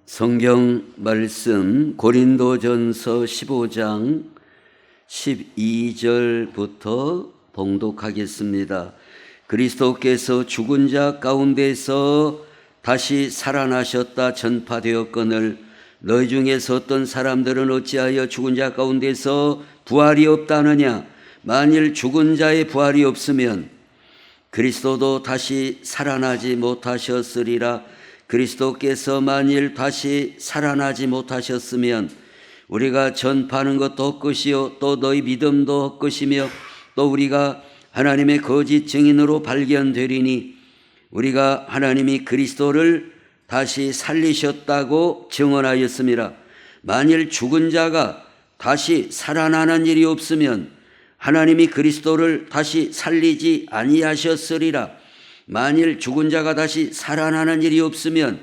성경 말씀 고린도전서 15장 12절부터 봉독하겠습니다. 그리스도께서 죽은 자 가운데서 다시 살아나셨다 전파되었거늘 너희 중에서 어떤 사람들은 어찌하여 죽은 자 가운데서 부활이 없다느냐. 만일 죽은 자의 부활이 없으면 그리스도도 다시 살아나지 못하셨으리라. 그리스도께서 만일 다시 살아나지 못하셨으면 우리가 전파하는 것도 헛것이요 또 너희 믿음도 헛것이며 또 우리가 하나님의 거짓 증인으로 발견되리니 우리가 하나님이 그리스도를 다시 살리셨다고 증언하였습니다. 만일 죽은 자가 다시 살아나는 일이 없으면 하나님이 그리스도를 다시 살리지 아니하셨으리라. 만일 죽은 자가 다시 살아나는 일이 없으면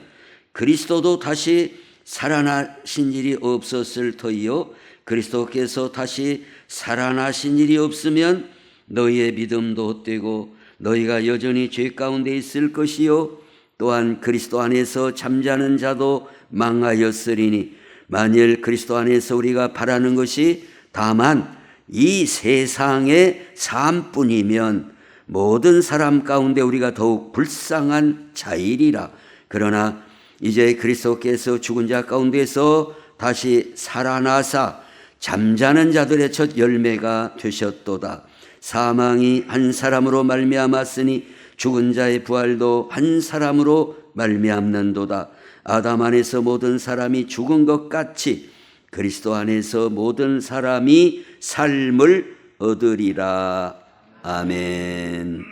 그리스도도 다시 살아나신 일이 없었을 터이요 그리스도께서 다시 살아나신 일이 없으면 너희의 믿음도 헛되고 너희가 여전히 죄 가운데 있을 것이요 또한 그리스도 안에서 잠자는 자도 망하였으리니 만일 그리스도 안에서 우리가 바라는 것이 다만 이 세상의 삶뿐이면 모든 사람 가운데 우리가 더욱 불쌍한 자이리라. 그러나 이제 그리스도께서 죽은 자 가운데서 다시 살아나사 잠자는 자들의 첫 열매가 되셨도다. 사망이 한 사람으로 말미암았으니 죽은 자의 부활도 한 사람으로 말미암는도다. 아담 안에서 모든 사람이 죽은 것 같이 그리스도 안에서 모든 사람이 삶을 얻으리라. 아멘.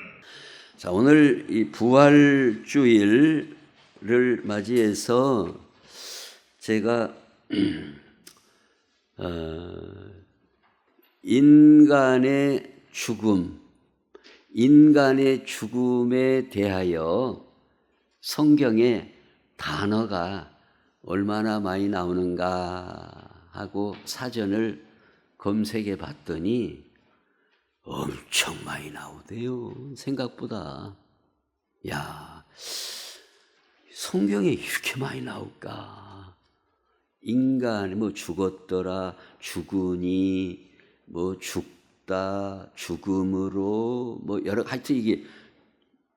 자, 오늘 이 부활주일을 맞이해서 제가 인간의 죽음에 대하여 성경에 단어가 얼마나 많이 나오는가 하고 사전을 검색해 봤더니 엄청 많이 나오대요. 생각보다. 야, 성경에 이렇게 많이 나올까? 인간이 뭐 죽었더라, 죽으니, 뭐 죽다, 죽음으로, 뭐 여러, 하여튼 이게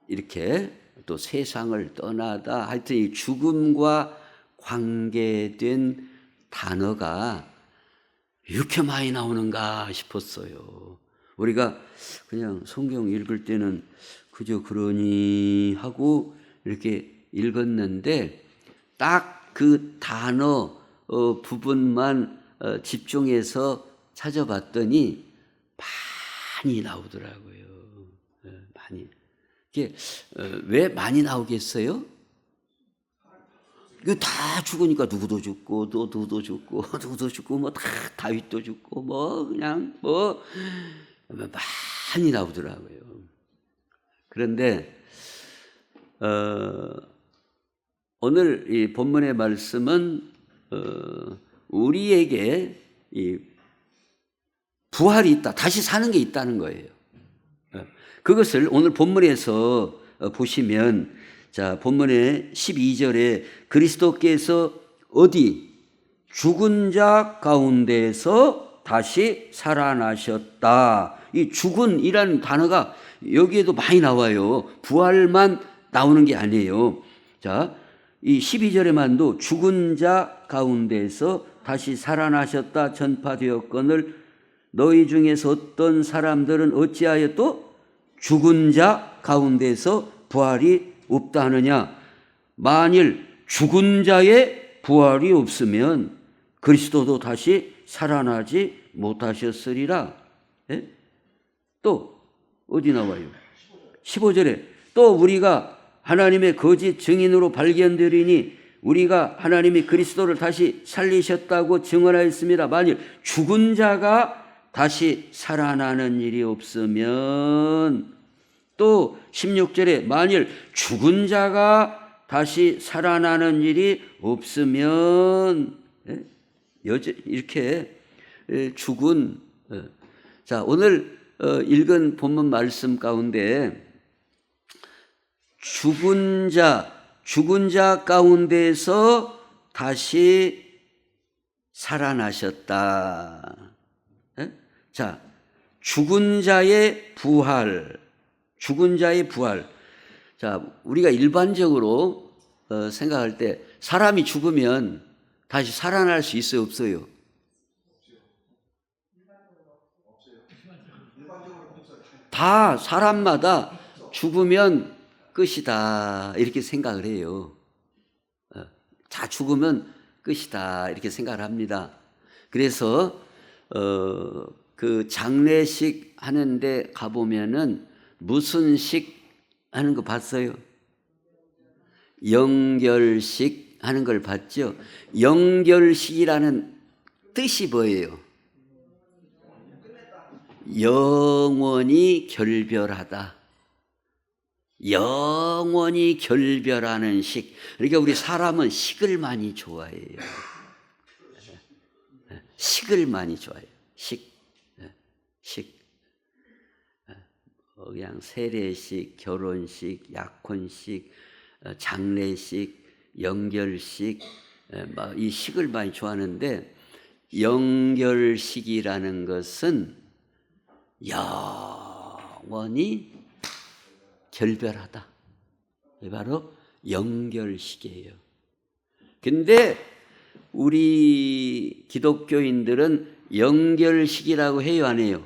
이렇게 또 세상을 떠나다, 하여튼 이 죽음과 관계된 단어가 이렇게 많이 나오는가 싶었어요. 우리가 그냥 성경 읽을 때는 그저 그러니 하고 이렇게 읽었는데 딱 그 단어 부분만 집중해서 찾아봤더니 많이 나오더라고요. 많이. 이게 왜 많이 나오겠어요? 이거 다 죽으니까 누구도 죽고 또 누구도 죽고 누구도 죽고 뭐 다 다윗도 죽고 뭐 그냥 뭐 많이 나오더라고요. 그런데 오늘 이 본문의 말씀은 우리에게 이 부활이 있다, 다시 사는 게 있다는 거예요. 그것을 오늘 본문에서 보시면 자, 본문의 12절에 그리스도께서 어디 죽은 자 가운데서 다시 살아나셨다. 이 죽은이라는 단어가 여기에도 많이 나와요. 부활만 나오는 게 아니에요. 자, 이 12절에만도 죽은 자 가운데서 다시 살아나셨다 전파되었거늘 너희 중에서 어떤 사람들은 어찌하여 또 죽은 자 가운데서 부활이 없다 하느냐. 만일 죽은 자의 부활이 없으면 그리스도도 다시 살아나지 못하셨으리라. 예? 또 어디 나와요? 15절에 또 우리가 하나님의 거짓 증인으로 발견되리니 우리가 하나님이 그리스도를 다시 살리셨다고 증언하였습니다. 만일 죽은 자가 다시 살아나는 일이 없으면 또 16절에 만일 죽은 자가 다시 살아나는 일이 없으면 이렇게 죽은 자, 오늘 읽은 본문 말씀 가운데 죽은 자 가운데서 다시 살아나셨다. 예? 자, 죽은 자의 부활. 죽은 자의 부활. 자, 우리가 일반적으로 생각할 때 사람이 죽으면 다시 살아날 수 있어요, 없어요? 다 사람마다 죽으면 끝이다 이렇게 생각을 해요. 다 죽으면 끝이다 이렇게 생각을 합니다. 그래서 그 장례식 하는데 가보면은 무슨 식 하는 거 봤어요? 영결식 하는 걸 봤죠? 영결식이라는 뜻이 뭐예요? 영원히 결별하다. 영원히 결별하는 식. 그러니까 우리 사람은 식을 많이 좋아해요. 식을 많이 좋아해요. 식. 그냥 세례식, 결혼식, 약혼식, 장례식, 영결식, 이 식을 많이 좋아하는데, 영결식이라는 것은 영원히 결별하다. 바로 영결식이에요. 근데 우리 기독교인들은 영결식이라고 해요, 안 해요?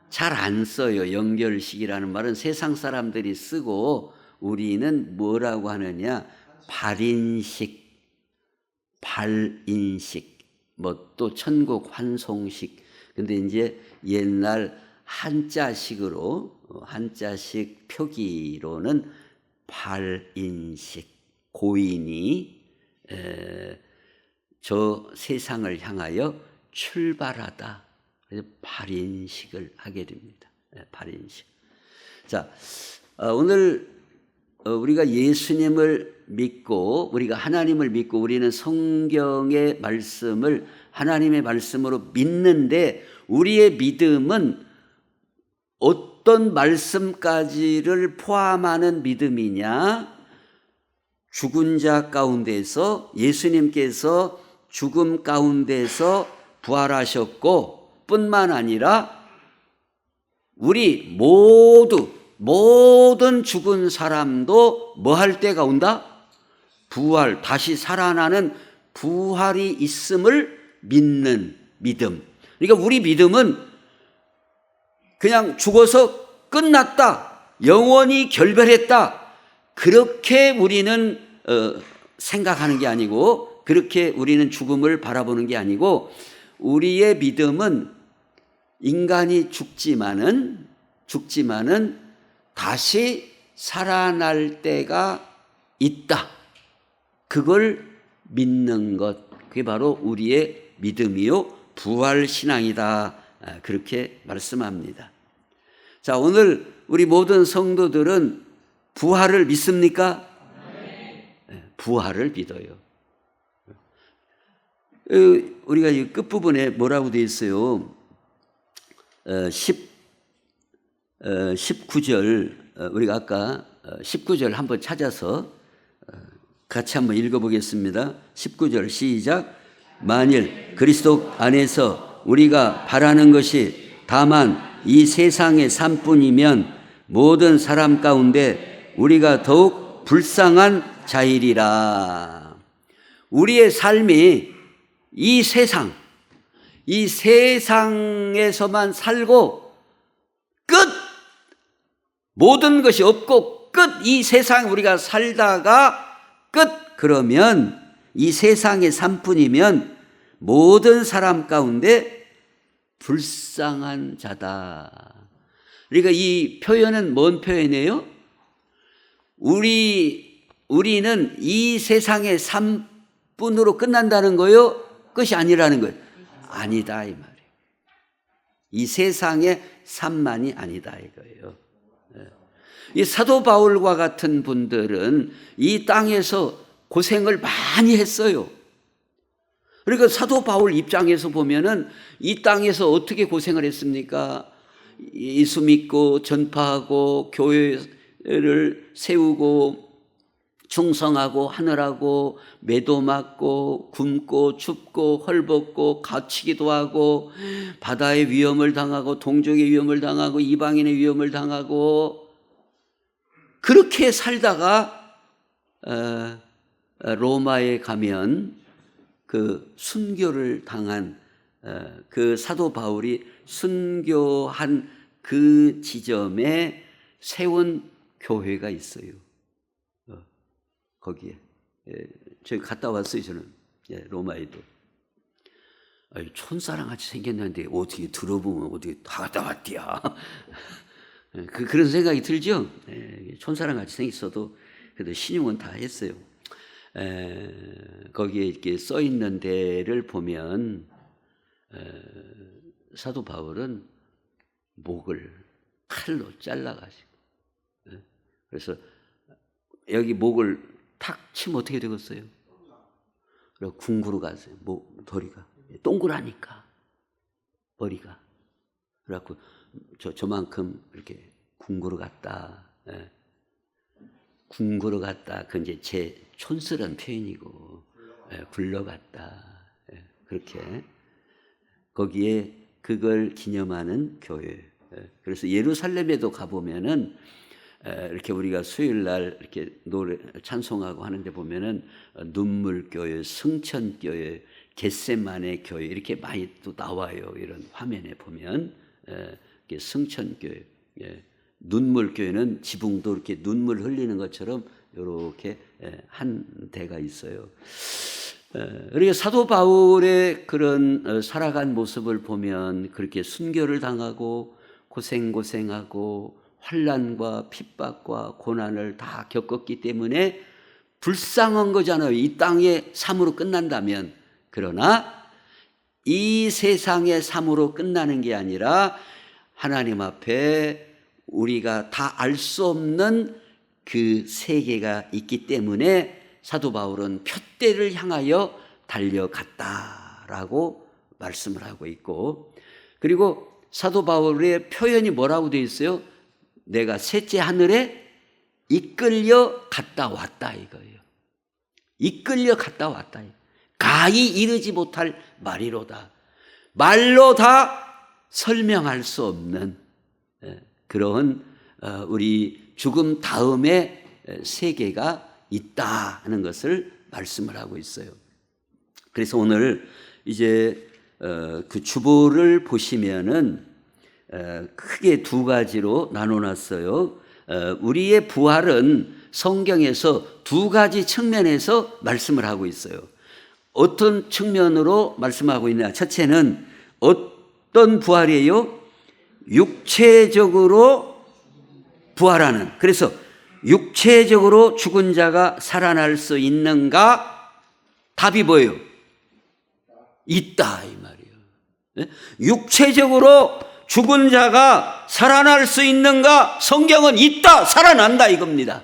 잘 안 써요. 영결식이라는 말은 세상 사람들이 쓰고 우리는 뭐라고 하느냐? 발인식, 발인식, 뭐 또 천국 환송식. 근데 이제 옛날 한자식으로, 한자식 표기로는 발인식, 고인이 저 세상을 향하여 출발하다. 그래서 발인식을 하게 됩니다. 발인식. 자, 오늘 우리가 예수님을 믿고, 우리가 하나님을 믿고, 우리는 성경의 말씀을 하나님의 말씀으로 믿는데, 우리의 믿음은 어떤 말씀까지를 포함하는 믿음이냐? 죽은 자 가운데서 예수님께서 죽음 가운데서 부활하셨고 뿐만 아니라 우리 모든 죽은 사람도 뭐 할 때가 온다? 부활, 다시 살아나는 부활이 있음을 믿는 믿음. 그러니까 우리 믿음은 그냥 죽어서 끝났다, 영원히 결별했다, 그렇게 우리는 생각하는 게 아니고, 그렇게 우리는 죽음을 바라보는 게 아니고, 우리의 믿음은 인간이 죽지만은 다시 살아날 때가 있다. 그걸 믿는 것, 그게 바로 우리의 믿음이요 부활신앙이다. 그렇게 말씀합니다. 자, 오늘 우리 모든 성도들은 부활을 믿습니까? 부활을 믿어요. 우리가 이 끝부분에 뭐라고 되어 있어요? 19절, 우리가 아까 19절 한번 찾아서 같이 한번 읽어보겠습니다. 19절 시작. 만일 그리스도 안에서 우리가 바라는 것이 다만 이 세상의 삶뿐이면 모든 사람 가운데 우리가 더욱 불쌍한 자이리라. 우리의 삶이 이 세상에서만 살고 끝! 모든 것이 없고 끝! 이 세상 우리가 살다가 끝! 그러면 이 세상의 삶뿐이면 모든 사람 가운데 불쌍한 자다. 그러니까 이 표현은 뭔 표현이에요? 우리는 이 세상의 삶뿐으로 끝난다는 거요? 끝이 아니라는 거예요. 아니다 이 말이에요. 이 세상의 삶만이 아니다 이거예요. 이 사도 바울과 같은 분들은 이 땅에서 고생을 많이 했어요. 그러니까 사도 바울 입장에서 보면은 이 땅에서 어떻게 고생을 했습니까? 예수 믿고 전파하고 교회를 세우고 충성하고 하느라고 매도 맞고 굶고 춥고 헐벗고 갇히기도 하고 바다의 위험을 당하고 동족의 위험을 당하고 이방인의 위험을 당하고 그렇게 살다가 로마에 가면 그 순교를 당한 그 사도 바울이 순교한 그 지점에 세운 교회가 있어요. 거기에 저희 갔다 왔어요. 저는 로마에도. 촌사람같이 생겼는데 어떻게 들어보면 어떻게 다 갔다 왔디야. 그런 생각이 들죠. 촌사람같이 생겼어도 그래도 신용은 다 했어요. 거기에 이렇게 써 있는 데를 보면 사도 바울은 목을 칼로 잘라가지고 그래서 여기 목을 탁 치면 어떻게 되겠어요? 그리고 궁구로 갔어요. 머리가 동그라니까 머리가. 그래갖고 저만큼 이렇게 궁구로 갔다. 궁구로 갔다. 그 이제 제 촌스러운 표현이고 굴러갔다. 그렇게 거기에 그걸 기념하는 교회. 그래서 예루살렘에도 가보면은 이렇게 우리가 수요일 날 이렇게 노래 찬송하고 하는데 보면은 눈물교회, 승천교회, 겟세마네 교회 이렇게 많이 또 나와요. 이런 화면에 보면 승천교회, 눈물교회는 지붕도 이렇게 눈물 흘리는 것처럼 이렇게 한 대가 있어요. 그리고 사도 바울의 그런 살아간 모습을 보면 그렇게 순교를 당하고 고생하고 환난과 핍박과 고난을 다 겪었기 때문에 불쌍한 거잖아요. 이 땅의 삶으로 끝난다면. 그러나 이 세상의 삶으로 끝나는 게 아니라 하나님 앞에 우리가 다 알 수 없는 그 세계가 있기 때문에 사도 바울은 푯대를 향하여 달려갔다라고 말씀을 하고 있고, 그리고 사도 바울의 표현이 뭐라고 되어 있어요? 내가 셋째 하늘에 이끌려 갔다 왔다 이거예요. 이끌려 갔다 왔다. 가히 이르지 못할 말이로다. 말로 다 설명할 수 없는 그런 우리 죽음 다음의 세계가 있다는 것을 말씀을 하고 있어요. 그래서 오늘 이제 그 주보를 보시면은 크게 두 가지로 나눠놨어요. 우리의 부활은 성경에서 두 가지 측면에서 말씀을 하고 있어요. 어떤 측면으로 말씀하고 있냐? 첫째는 어떤 부활이에요? 육체적으로 부활하는. 그래서 육체적으로 죽은 자가 살아날 수 있는가? 답이 뭐예요? 있다 이 말이에요. 육체적으로 죽은 자가 살아날 수 있는가? 성경은 있다, 살아난다 이겁니다.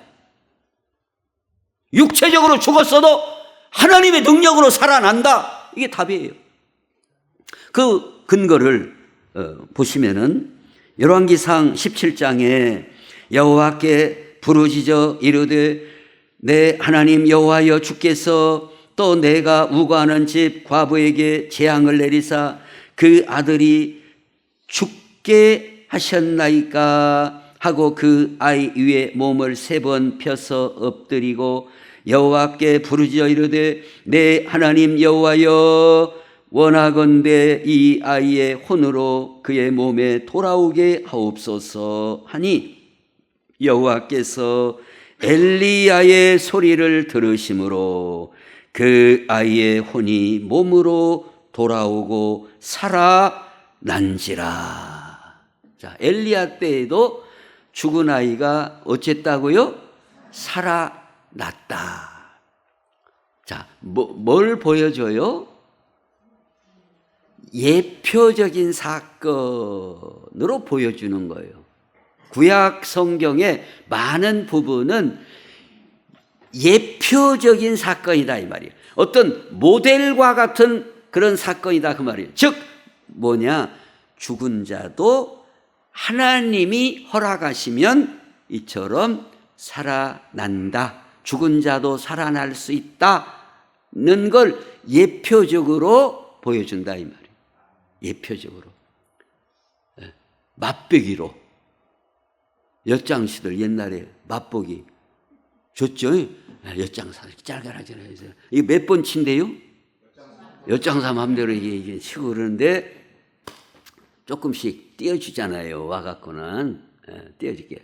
육체적으로 죽었어도 하나님의 능력으로 살아난다. 이게 답이에요. 그 근거를 보시면은 열왕기상 17장에 여호와께 부르짖어 이르되 내 하나님 여호와여 주께서 또 내가 우거하는 집 과부에게 재앙을 내리사 그 아들이 죽게 하셨나이까 하고 그 아이 위에 몸을 3번 펴서 엎드리고 여호와께 부르짖어 이르되 내 하나님 여호와여 원하건대 이 아이의 혼으로 그의 몸에 돌아오게 하옵소서 하니 여호와께서 엘리야의 소리를 들으심으로 그 아이의 혼이 몸으로 돌아오고 살아난지라. 자, 엘리야 때에도 죽은 아이가 어쨌다고요? 살아났다. 자, 뭘 보여줘요? 예표적인 사건으로 보여주는 거예요. 구약 성경의 많은 부분은 예표적인 사건이다 이 말이에요. 어떤 모델과 같은 그런 사건이다 그 말이에요. 즉 뭐냐? 죽은 자도 하나님이 허락하시면 이처럼 살아난다. 죽은 자도 살아날 수 있다는 걸 예표적으로 보여준다 이 말이에요. 예표적으로. 맛보기로. 엿장시들 옛날에 맛보기 줬죠. 엿장사 짤짤하잖아요. 이게 몇 번 친대요? 엿장사 마음대로 이게 치고 그러는데 조금씩 띄워주잖아요. 와갖고는 띄워줄게.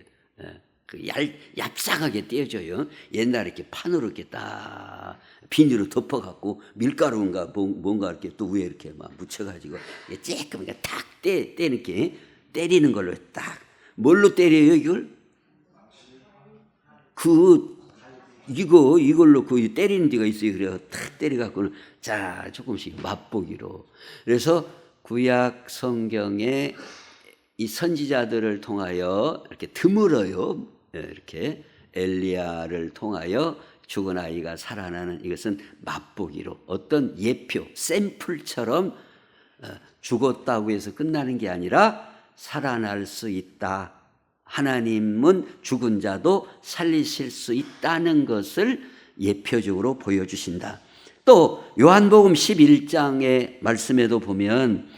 그 얍삭하게 띄워줘요. 옛날에 이렇게 판으로 이렇게 딱 비닐로 덮어갖고 밀가루인가 뭔가 이렇게 또 위에 이렇게 막 묻혀가지고 쬐끔 탁 이렇게 때리는 걸로 딱. 뭘로 때려요 이걸? 이걸로 그 때리는 데가 있어요. 그래서 탁 때려갖고는 자 조금씩 맛보기로. 그래서 구약 성경에 이 선지자들을 통하여 이렇게 드물어요. 이렇게 엘리야를 통하여 죽은 아이가 살아나는 이것은 맛보기로 어떤 예표, 샘플처럼 죽었다고 해서 끝나는 게 아니라 살아날 수 있다. 하나님은 죽은 자도 살리실 수 있다는 것을 예표적으로 보여주신다. 또 요한복음 11장의 말씀에도 보면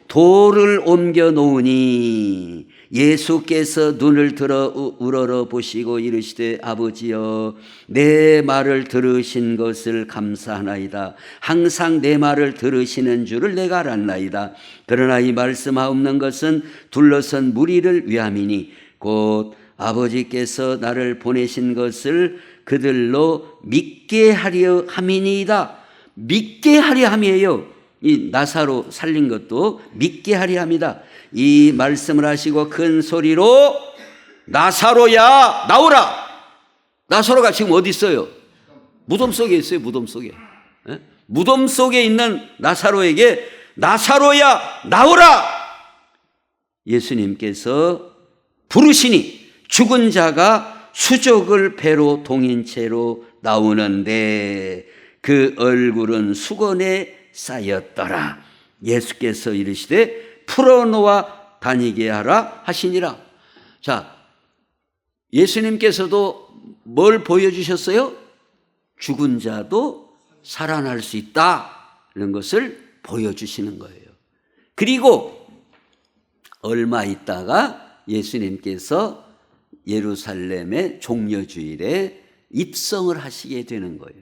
돌을 옮겨 놓으니 예수께서 눈을 들어 우러러 보시고 이르시되 아버지여 내 말을 들으신 것을 감사하나이다. 항상 내 말을 들으시는 줄을 내가 알았나이다. 그러나 이 말씀하옵는 것은 둘러선 무리를 위함이니 곧 아버지께서 나를 보내신 것을 그들로 믿게 하려 함이니이다. 믿게 하려 함이에요. 이 나사로 살린 것도 믿게 하려 합니다. 이 말씀을 하시고 큰 소리로 나사로야 나오라. 나사로가 지금 어디 있어요? 무덤 속에 있어요. 무덤 속에. 무덤 속에 있는 나사로에게 나사로야 나오라. 예수님께서 부르시니 죽은 자가 수족을 배로 동인 채로 나오는데 그 얼굴은 수건에 쌓였더라. 예수께서 이르시되 풀어놓아 다니게 하라 하시니라. 자, 예수님께서도 뭘 보여주셨어요? 죽은 자도 살아날 수 있다는 것을 보여주시는 거예요. 그리고 얼마 있다가 예수님께서 예루살렘의 종려주일에 입성을 하시게 되는 거예요.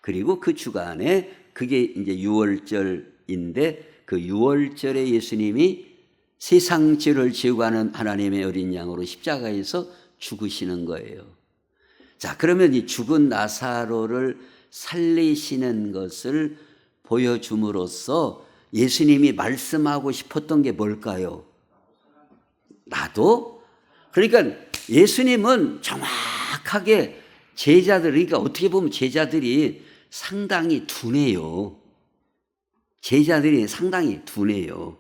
그리고 그 주간에 그게 이제 유월절인데 그 유월절에 예수님이 세상 죄를 지고 가는 하나님의 어린 양으로 십자가에서 죽으시는 거예요. 자, 그러면 이 죽은 나사로를 살리시는 것을 보여줌으로써 예수님이 말씀하고 싶었던 게 뭘까요? 나도? 그러니까 예수님은 정확하게 제자들, 그러니까 어떻게 보면 제자들이 상당히 둔해요. 제자들이 상당히 둔해요.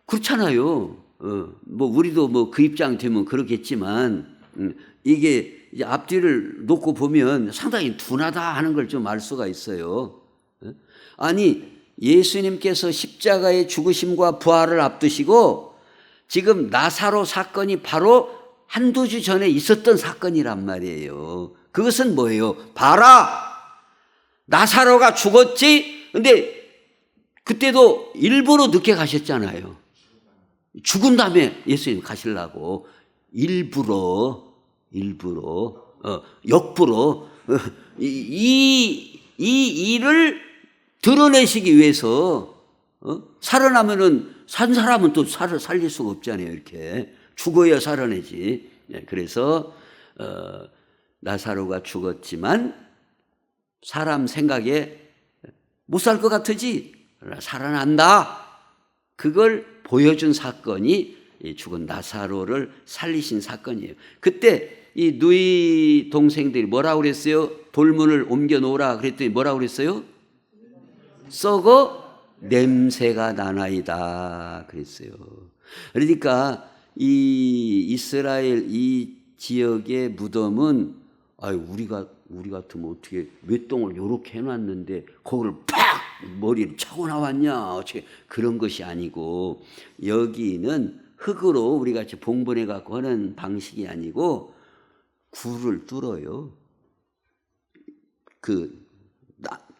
그렇잖아요. 뭐 우리도 뭐 그 입장 되면 그렇겠지만 이게 이제 앞뒤를 놓고 보면 상당히 둔하다 하는 걸 좀 알 수가 있어요. 아니 예수님께서 십자가의 죽으심과 부활을 앞두시고 지금 나사로 사건이 바로 한두 주 전에 있었던 사건이란 말이에요. 그것은 뭐예요? 봐라! 나사로가 죽었지? 근데 그때도 일부러 늦게 가셨잖아요. 죽은 다음에 예수님 가시려고 역부로 이 일을 드러내시기 위해서 살아나면은 산 사람은 또 살릴 수가 없잖아요. 이렇게 죽어야 살아내지. 그래서 나사로가 죽었지만 사람 생각에 못 살 것 같으지 살아난다. 그걸 보여준 사건이 죽은 나사로를 살리신 사건이에요. 그때 이 누이 동생들이 뭐라고 그랬어요? 돌문을 옮겨 놓으라 그랬더니 뭐라고 그랬어요? 썩어 냄새가 나나이다 그랬어요. 그러니까 이 이스라엘 이 지역의 무덤은 우리 같으면 어떻게 맷동을 요렇게 해놨는데 거기를 팍 머리를 차고 나왔냐, 그런 것이 아니고 여기는 흙으로 우리 같이 봉분해 갖고 하는 방식이 아니고 굴을 뚫어요. 그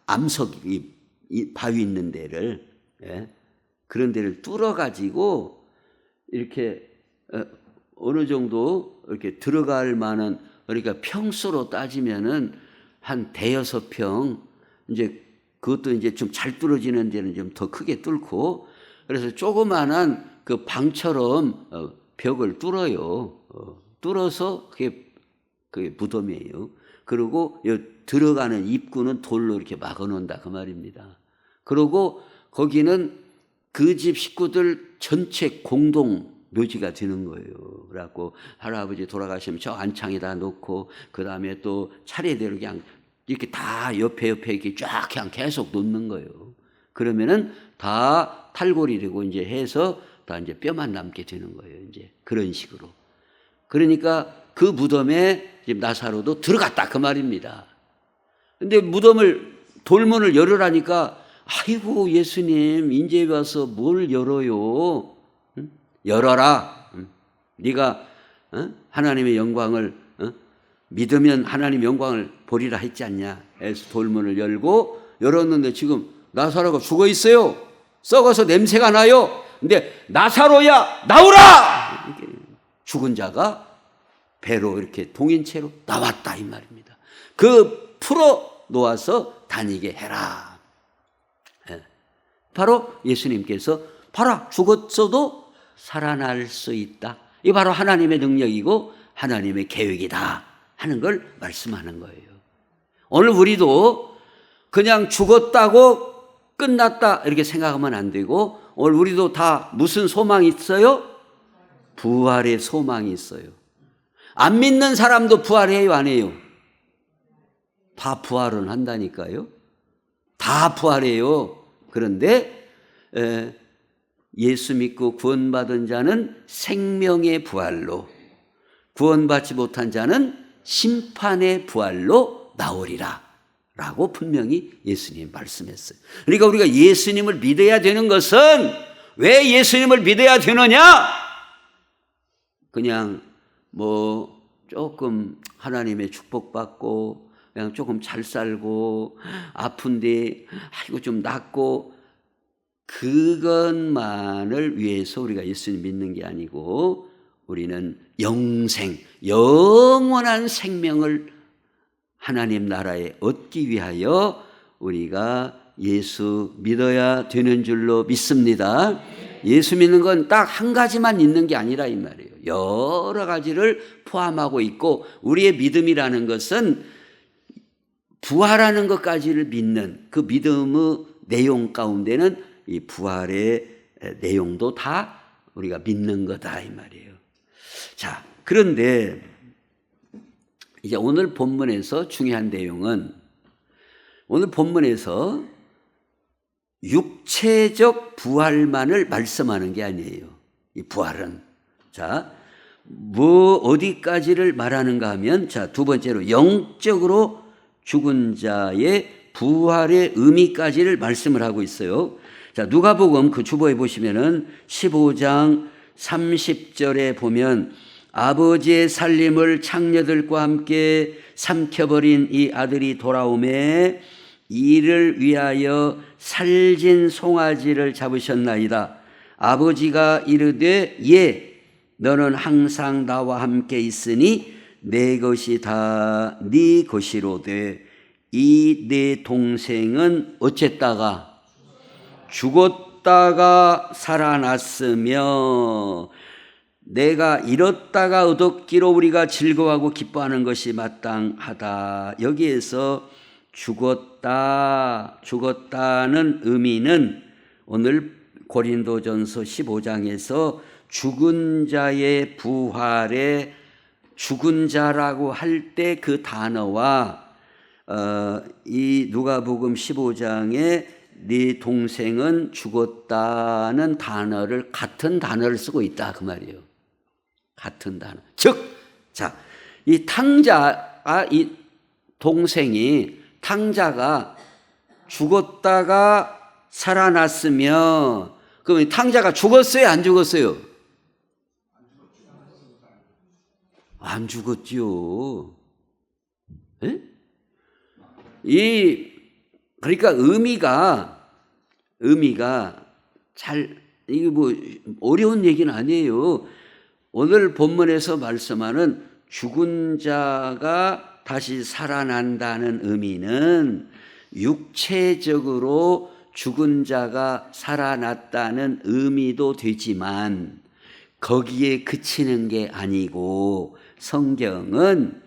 암석, 이 바위 있는 데를, 예? 그런 데를 뚫어가지고 이렇게 어느 정도 이렇게 들어갈 만한, 그러니까 평수로 따지면은 한 대여섯 평, 이제 그것도 이제 좀 잘 뚫어지는 데는 좀 더 크게 뚫고, 그래서 조그만한 그 방처럼 벽을 뚫어요. 뚫어서 그게 무덤이에요. 그리고 들어가는 입구는 돌로 이렇게 막아 놓는다 그 말입니다. 그리고 거기는 그 집 식구들 전체 공동 묘지가 되는 거예요. 그래갖고 할아버지 돌아가시면 저 안창에다 놓고, 그 다음에 또 차례대로 그냥 이렇게 다 옆에 이렇게 쫙 그냥 계속 놓는 거예요. 그러면은 다 탈골이되고 이제 해서 다 이제 뼈만 남게 되는 거예요. 이제 그런 식으로. 그러니까 그 무덤에 지금 나사로도 들어갔다 그 말입니다. 근데 돌문을 열으라니까, 아이고 예수님 이제 와서 뭘 열어요? 응? 열어라. 네가 하나님의 영광을 믿으면 하나님 영광을 보리라 했지 않냐 해서 돌문을 열었는데 지금 나사로가 죽어 있어요. 썩어서 냄새가 나요. 근데 나사로야 나오라! 죽은 자가 배로 이렇게 동인체로 나왔다 이 말입니다. 그 풀어 놓아서 다니게 해라. 바로 예수님께서 봐라, 죽었어도 살아날 수 있다. 이 바로 하나님의 능력이고 하나님의 계획이다 하는 걸 말씀하는 거예요. 오늘 우리도 그냥 죽었다고 끝났다 이렇게 생각하면 안 되고, 오늘 우리도 다 무슨 소망이 있어요? 부활의 소망이 있어요. 안 믿는 사람도 부활해요, 안 해요? 다 부활은 한다니까요. 다 부활해요. 그런데 예수 믿고 구원받은 자는 생명의 부활로, 구원받지 못한 자는 심판의 부활로 나오리라 라고 분명히 예수님 말씀했어요. 그러니까 우리가 예수님을 믿어야 되는 것은, 왜 예수님을 믿어야 되느냐? 그냥 조금 하나님의 축복받고 그냥 조금 잘 살고 아픈데 아이고 좀 낫고, 그것만을 위해서 우리가 예수님 믿는 게 아니고, 우리는 영원한 생명을 하나님 나라에 얻기 위하여 우리가 예수 믿어야 되는 줄로 믿습니다. 예수 믿는 건 딱 한 가지만 있는 게 아니라 이 말이에요. 여러 가지를 포함하고 있고, 우리의 믿음이라는 것은 부활하는 것까지를 믿는 그 믿음의 내용 가운데는 이 부활의 내용도 다 우리가 믿는 거다 이 말이에요. 자, 그런데 이제 오늘 본문에서 중요한 내용은, 오늘 본문에서 육체적 부활만을 말씀하는 게 아니에요. 이 부활은, 자, 어디까지를 말하는가 하면, 자, 두 번째로 영적으로 죽은 자의 부활의 의미까지를 말씀을 하고 있어요. 자, 누가복음 그 주보에 보시면은 15장 30절에 보면, 아버지의 살림을 창녀들과 함께 삼켜버린 이 아들이 돌아오매 이를 위하여 살진 송아지를 잡으셨나이다. 아버지가 이르되 예, 너는 항상 나와 함께 있으니 내 것이 다 네 것이로되 이 내 동생은 어쨌다가 죽었다가 살아났으며 내가 잃었다가 얻었기로 우리가 즐거워하고 기뻐하는 것이 마땅하다. 여기에서 죽었다는 의미는 오늘 고린도전서 15장에서 죽은 자의 부활에 죽은 자라고 할 때 그 단어와 이 누가복음 15장에 네 동생은 죽었다는 단어를, 같은 단어를 쓰고 있다 그 말이에요. 같은 단어. 즉, 자, 이 이 동생이, 탕자가 죽었다가 살아났으며, 그럼 탕자가 죽었어요, 안 죽었어요? 안 죽었지요. 예? 그러니까 의미가 이게 뭐 어려운 얘기는 아니에요. 오늘 본문에서 말씀하는 죽은 자가 다시 살아난다는 의미는 육체적으로 죽은 자가 살아났다는 의미도 되지만 거기에 그치는 게 아니고 성경은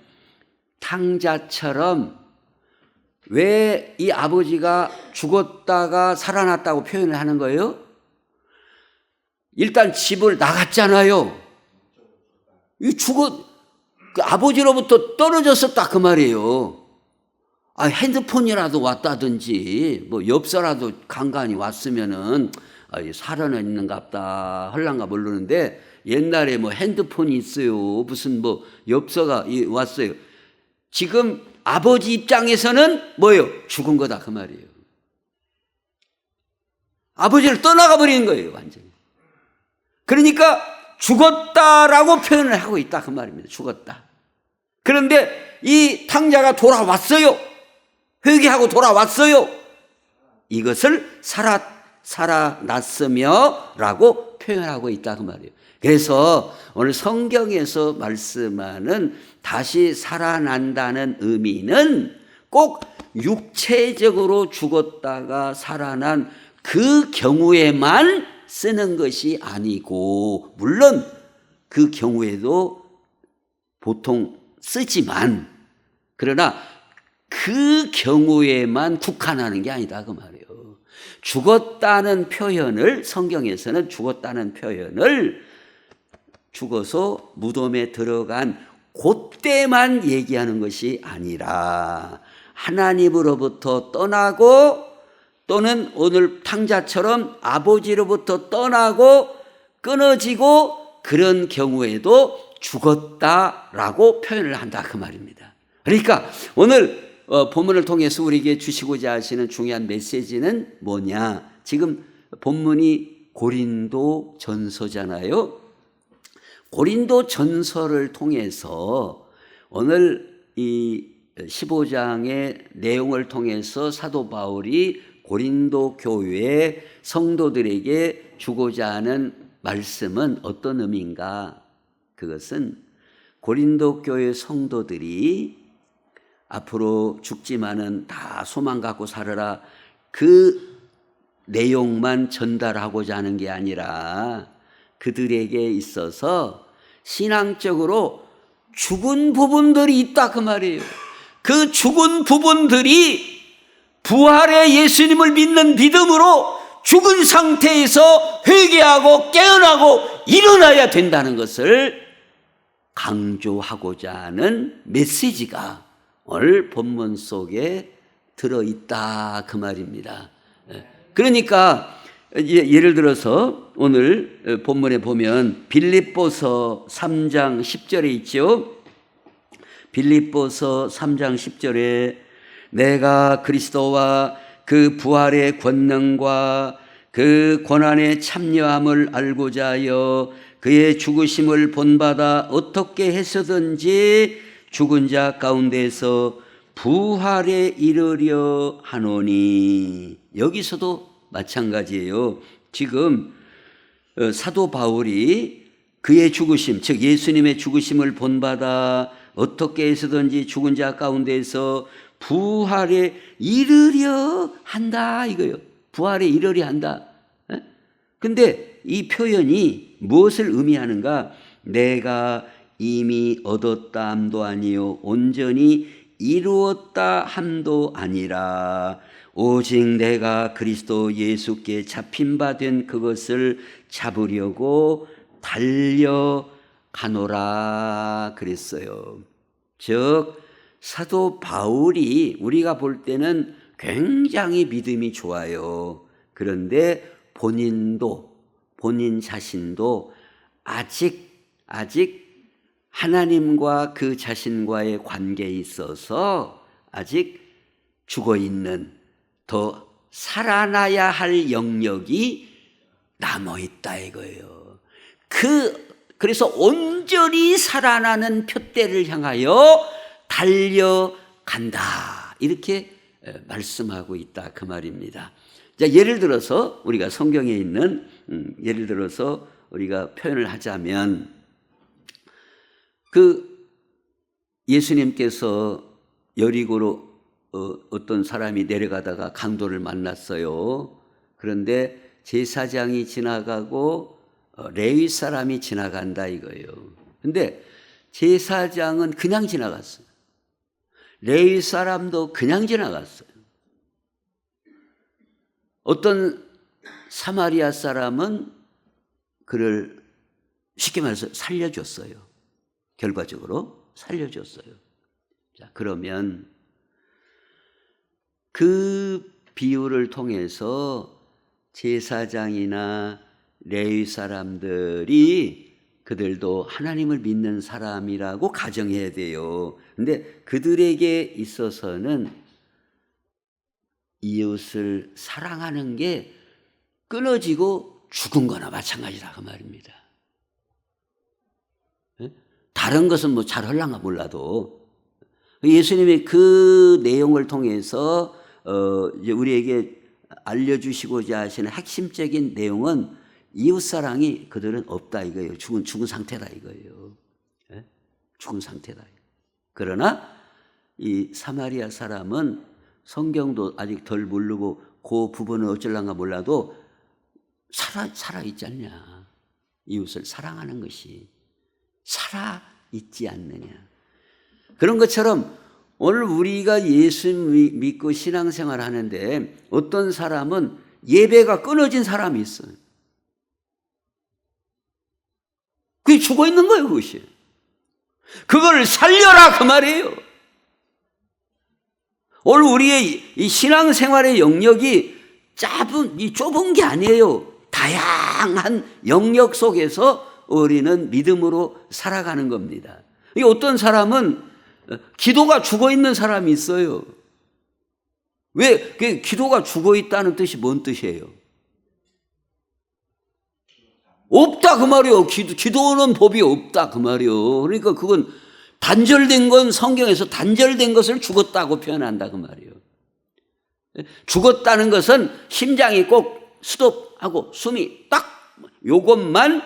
탕자처럼 왜 이 아버지가 죽었다가 살아났다고 표현을 하는 거예요? 일단 집을 나갔잖아요. 그 아버지로부터 떨어졌었다 그 말이에요. 핸드폰이라도 왔다든지 뭐 엽서라도 간간히 왔으면은 살아있는갑다 할란가 모르는데 옛날에 뭐 핸드폰이 있어요. 무슨 뭐 엽서가 왔어요. 지금 아버지 입장에서는 뭐예요? 죽은 거다 그 말이에요. 아버지를 떠나가 버리는 거예요, 완전히. 그러니까 죽었다라고 표현을 하고 있다 그 말입니다. 죽었다. 그런데 이 탕자가 돌아왔어요. 회개하고 돌아왔어요. 이것을 살아났으며 라고 표현하고 있다 그 말이에요. 그래서 오늘 성경에서 말씀하는 다시 살아난다는 의미는 꼭 육체적으로 죽었다가 살아난 그 경우에만 쓰는 것이 아니고, 물론 그 경우에도 보통 쓰지만, 그러나 그 경우에만 국한하는 게 아니다 그 말이에요. 죽었다는 표현을, 성경에서는 죽었다는 표현을 죽어서 무덤에 들어간 그때만 얘기하는 것이 아니라 하나님으로부터 떠나고 또는 오늘 탕자처럼 아버지로부터 떠나고 끊어지고 그런 경우에도 죽었다라고 표현을 한다 그 말입니다. 그러니까 오늘 본문을 통해서 우리에게 주시고자 하시는 중요한 메시지는 뭐냐? 지금 본문이 고린도 전서잖아요. 고린도 전서를 통해서 오늘 이 15장의 내용을 통해서 사도 바울이 고린도 교회 성도들에게 주고자 하는 말씀은 어떤 의미인가? 그것은 고린도 교회 성도들이 앞으로 죽지만은 다 소망 갖고 살아라, 그 내용만 전달하고자 하는 게 아니라 그들에게 있어서 신앙적으로 죽은 부분들이 있다 그 말이에요. 그 죽은 부분들이 부활의 예수님을 믿는 믿음으로 죽은 상태에서 회개하고 깨어나고 일어나야 된다는 것을 강조하고자 하는 메시지가 오늘 본문 속에 들어있다 그 말입니다. 그러니까 예를 들어서 오늘 본문에 보면 빌립보서 3장 10절에 있죠. 빌립보서 3장 10절에 내가 그리스도와 그 부활의 권능과 그 고난의 참여함을 알고자 하여 그의 죽으심을 본받아 어떻게 해서든지 죽은 자 가운데서 부활에 이르려 하노니. 여기서도 마찬가지예요. 지금 사도 바울이 그의 죽으심, 즉 예수님의 죽으심을 본받아 어떻게 해서든지 죽은 자 가운데서 부활에 이르려 한다 이거예요. 부활에 이르려 한다. 근데 이 표현이 무엇을 의미하는가? 내가 이미 얻었다 함도 아니요 온전히 이루었다 함도 아니라 오직 내가 그리스도 예수께 잡힌 바 된 그것을 잡으려고 달려가노라 그랬어요. 즉 사도 바울이 우리가 볼 때는 굉장히 믿음이 좋아요. 그런데 본인 자신도 아직 하나님과 그 자신과의 관계에 있어서 아직 죽어있는, 더 살아나야 할 영역이 남아있다 이거예요. 그 그래서 온전히 살아나는 표대를 향하여 달려간다. 이렇게 말씀하고 있다 그 말입니다. 자, 예를 들어서 우리가 성경에 있는 예를 들어서 우리가 표현을 하자면 그 예수님께서 여리고로 어떤 사람이 내려가다가 강도를 만났어요. 그런데 제사장이 지나가고 레위 사람이 지나간다 이거예요. 근데 제사장은 그냥 지나갔어요. 레위 사람도 그냥 지나갔어요. 어떤 사마리아 사람은 그를 쉽게 말해서 살려줬어요. 결과적으로 살려줬어요. 자, 그러면 그 비유를 통해서 제사장이나 레위 사람들이 그들도 하나님을 믿는 사람이라고 가정해야 돼요. 근데 그들에게 있어서는 이웃을 사랑하는 게 끊어지고 죽은 거나 마찬가지다 그 말입니다. 다른 것은 뭐 잘 할랑가 몰라도 예수님이 그 내용을 통해서 이제 우리에게 알려주시고자 하시는 핵심적인 내용은 이웃사랑이 그들은 없다 이거예요. 죽은 상태다 이거예요. 죽은 상태다. 그러나 이 사마리아 사람은 성경도 아직 덜 모르고 그 부분은 어쩔란가 몰라도 살아있지 않냐. 이웃을 사랑하는 것이 살아있지 않느냐. 그런 것처럼 오늘 우리가 예수 믿고 신앙생활 하는데 어떤 사람은 예배가 끊어진 사람이 있어요. 그게 죽어 있는 거예요, 그것이. 그걸 살려라 그 말이에요. 오늘 우리의 이 신앙생활의 영역이 좁은 게 아니에요. 다양한 영역 속에서 우리는 믿음으로 살아가는 겁니다. 어떤 사람은 기도가 죽어 있는 사람이 있어요. 왜? 기도가 죽어 있다는 뜻이 뭔 뜻이에요? 없다 그 말이요. 기도는 법이 없다 그 말이요. 그러니까 그건 단절된 건 성경에서 단절된 것을 죽었다고 표현한다 그 말이에요. 죽었다는 것은 심장이 꼭 스톱하고 숨이 딱 요것만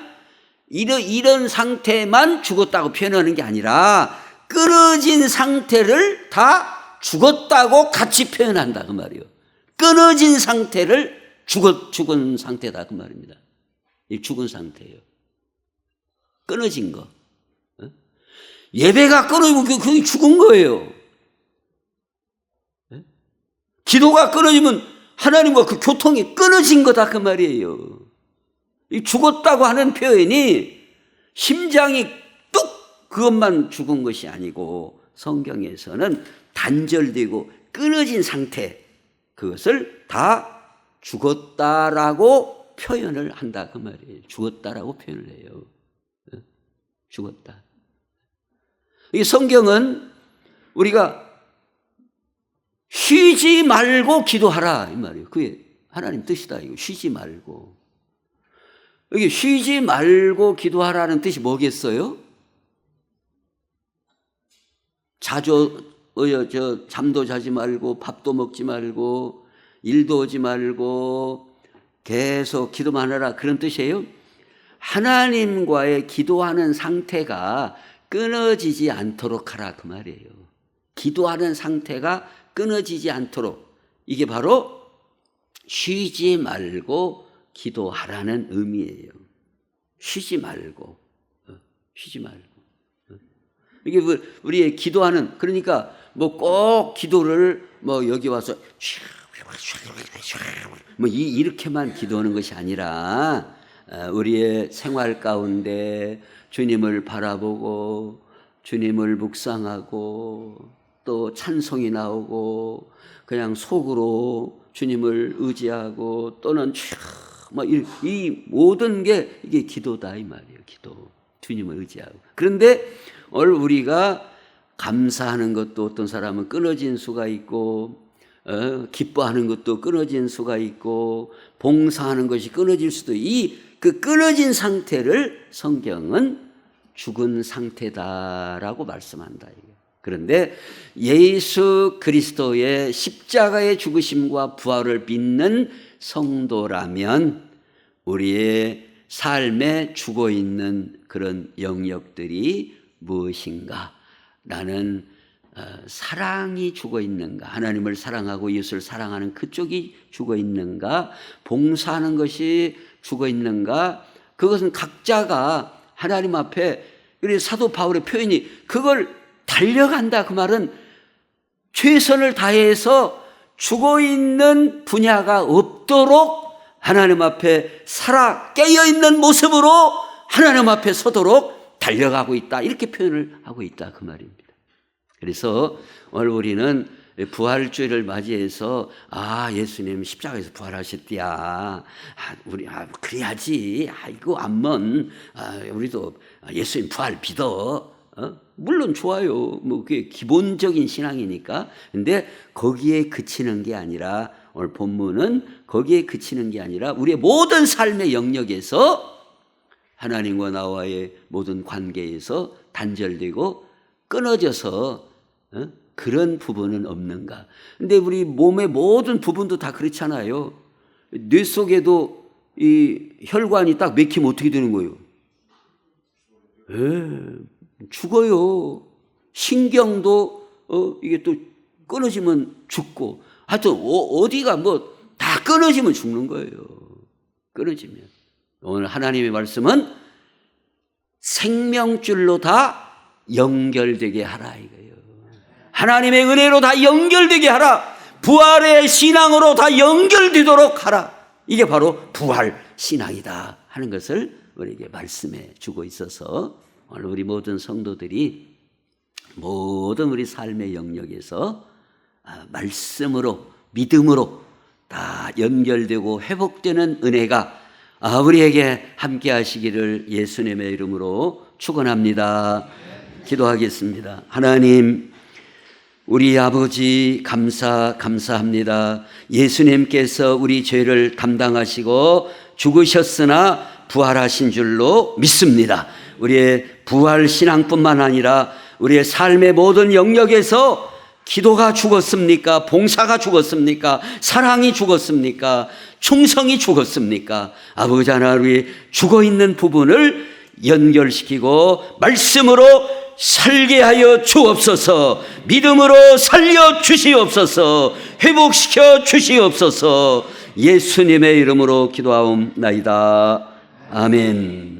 이런 상태만 죽었다고 표현하는 게 아니라 끊어진 상태를 다 죽었다고 같이 표현한다 그 말이에요. 끊어진 상태를 죽은 상태다 그 말입니다. 이 죽은 상태예요. 끊어진 거. 예배가 끊어지면 그게 죽은 거예요. 기도가 끊어지면 하나님과 그 교통이 끊어진 거다 그 말이에요. 이 죽었다고 하는 표현이 심장이 뚝 그것만 죽은 것이 아니고 성경에서는 단절되고 끊어진 상태 그것을 다 죽었다라고 표현을 한다 그 말이에요. 죽었다라고 표현을 해요. 죽었다. 이 성경은 우리가 쉬지 말고 기도하라 이 말이에요. 그게 하나님 뜻이다 이거. 쉬지 말고. 여기 쉬지 말고 기도하라는 뜻이 뭐겠어요? 잠도 자지 말고 밥도 먹지 말고 일도 하지 말고 계속 기도만 하라 그런 뜻이에요? 하나님과의 기도하는 상태가 끊어지지 않도록 하라 그 말이에요. 기도하는 상태가 끊어지지 않도록 이게 바로 쉬지 말고 기도하라는 의미예요. 쉬지 말고 이게 우리의 기도하는 그러니까 뭐 꼭 기도를 뭐 여기 와서 뭐 이렇게만 기도하는 것이 아니라 우리의 생활 가운데 주님을 바라보고 주님을 묵상하고 또 찬송이 나오고 그냥 속으로 주님을 의지하고 또는 이 모든 게 이게 기도다 이 말이에요. 기도. 주님을 의지하고. 그런데 오늘 우리가 감사하는 것도 어떤 사람은 끊어진 수가 있고 기뻐하는 것도 끊어진 수가 있고 봉사하는 것이 끊어질 수도 이 그 끊어진 상태를 성경은 죽은 상태다라고 말씀한다. 그런데 예수 그리스도의 십자가의 죽으심과 부활을 믿는 성도라면 우리의 삶에 죽어 있는 그런 영역들이 무엇인가? 나는 사랑이 죽어 있는가? 하나님을 사랑하고 이웃을 사랑하는 그쪽이 죽어 있는가? 봉사하는 것이 죽어 있는가? 그것은 각자가 하나님 앞에, 그래서 사도 바울의 표현이 그걸 달려간다, 그 말은 최선을 다해서 죽어 있는 분야가 없도록 하나님 앞에 살아 깨어있는 모습으로 하나님 앞에 서도록 달려가고 있다, 이렇게 표현을 하고 있다, 그 말입니다. 그래서 오늘 우리는 부활주의를 맞이해서 예수님 십자가에서 부활하셨디야, 우리 그래야지, 이거 안면 우리도 예수님 부활 믿어, 물론 좋아요. 그게 기본적인 신앙이니까. 근데 거기에 그치는 게 아니라, 오늘 본문은 거기에 그치는 게 아니라 우리의 모든 삶의 영역에서 하나님과 나와의 모든 관계에서 단절되고 끊어져서 그런 부분은 없는가. 근데 우리 몸의 모든 부분도 다 그렇잖아요. 뇌 속에도 이 혈관이 딱 막히면 어떻게 되는 거예요? 죽어요. 신경도 이게 또 끊어지면 죽고, 하여튼 어디가 다 끊어지면 죽는 거예요. 끊어지면. 오늘 하나님의 말씀은 생명줄로 다 연결되게 하라, 이거예요. 하나님의 은혜로 다 연결되게 하라. 부활의 신앙으로 다 연결되도록 하라. 이게 바로 부활 신앙이다 하는 것을 우리에게 말씀해 주고 있어서, 오늘 우리 모든 성도들이 모든 우리 삶의 영역에서 말씀으로, 믿음으로 다 연결되고 회복되는 은혜가 우리에게 함께 하시기를 예수님의 이름으로 축원합니다. 기도하겠습니다. 하나님, 우리 아버지 감사합니다. 예수님께서 우리 죄를 담당하시고 죽으셨으나 부활하신 줄로 믿습니다. 우리의 부활 신앙뿐만 아니라 우리의 삶의 모든 영역에서 기도가 죽었습니까? 봉사가 죽었습니까? 사랑이 죽었습니까? 충성이 죽었습니까? 아버지 하나님, 죽어있는 부분을 연결시키고 말씀으로 살게 하여 주옵소서. 믿음으로 살려 주시옵소서. 회복시켜 주시옵소서. 예수님의 이름으로 기도하옵나이다. 아멘.